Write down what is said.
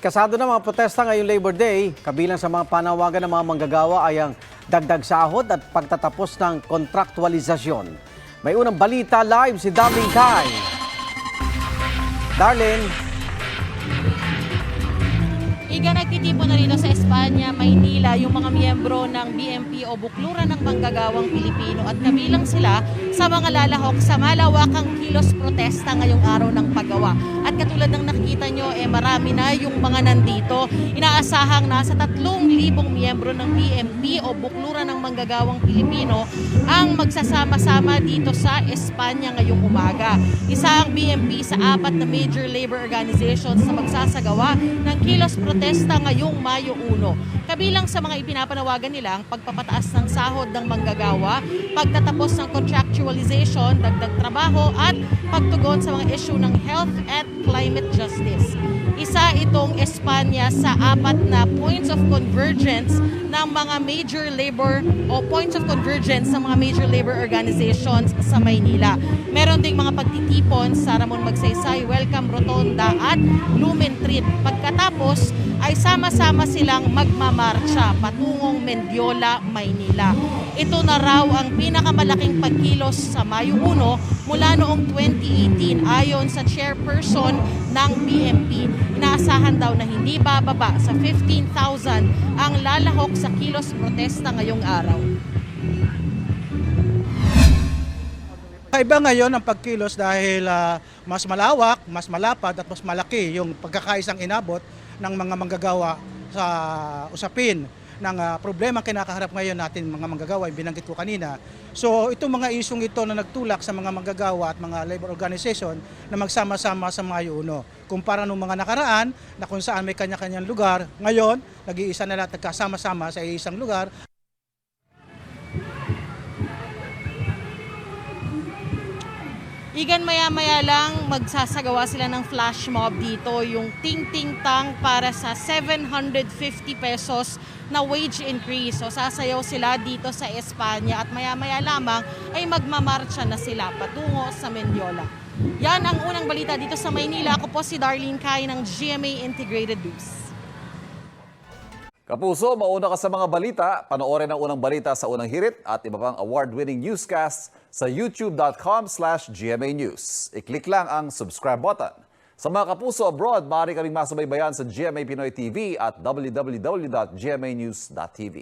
Kasado na mga protesta ngayong Labor Day, kabilang sa mga panawagan ng mga manggagawa ay ang dagdag sahod at pagtatapos ng kontraktualisasyon. May unang balita live si Darlene Kai. Darlene. Iga, nagtitipon na rito sa Espanya, Maynila, yung mga miyembro ng BMP o Bukluran ng Manggagawang Pilipino at kabilang sila sa mga lalahok sa malawakang kilos protesta ngayong araw ng paggawa. At katulad ng nakikita nyo, marami na yung mga nandito. Inaasahang nasa 3,000 miyembro ng BMP o Bukluran ng Manggagawang Pilipino ang magsasama-sama dito sa Espanya ngayong umaga. Isa ang BMP sa 4 na major labor organizations na magsasagawa ng kilos protesta ngayong Mayo 1. Kabilang sa mga ipinapanawagan nila ang pagpapataas ng sahod ng manggagawa, pagtatapos ng contractualization, dagdag trabaho at pagtugon sa mga issue ng health at climate justice. Isa itong Espanya sa 4 na points of convergence ng mga major labor o points of convergence ng mga major labor organizations sa Maynila. Meron ding mga pagtitipon sa Ramon Magsaysay, Welcome Rotonda at Lumentrit. Pagkatapos ay sama-sama silang magmamarcha patungong Mendiola, Maynila. Ito na raw ang pinakamalaking pagkilos sa Mayo 1 mula noong 2018 ayon sa chairperson ng BMP. Inaasahan daw na hindi bababa sa 15,000 ang lalahok sa kilos protesta ngayong araw. Iba ngayon ang pagkilos dahil mas malawak, mas malapad at mas malaki yung pagkakaisang inabot ng mga manggagawa sa usapin ng problema kinakaharap ngayon natin mga manggagawa, yung binanggit ko kanina. So itong mga isyong ito na nagtulak sa mga manggagawa at mga labor organization na magsama-sama sa Mayo 1. Kumpara nung mga nakaraan na kung saan may kanya-kanyang lugar, ngayon nag-iisa na lahat nagkasama-sama sa isang lugar. Igan, maya-maya lang magsasagawa sila ng flash mob dito, yung ting-ting-tang para sa 750 pesos na wage increase. So sasayaw sila dito sa Espanya at maya-maya lamang ay magmamarcha na sila patungo sa Mendiola. Yan ang unang balita dito sa Maynila. Ako po si Darlene Kai ng GMA Integrated News. Kapuso, mauna ka sa mga balita. Panoorin ang unang balita sa unang hirit at iba pang award-winning newscasts sa youtube.com/GMA News. I-click lang ang subscribe button. Sa mga kapuso abroad, maaari kaming masubaybayan sa GMA Pinoy TV at www.gmanews.tv.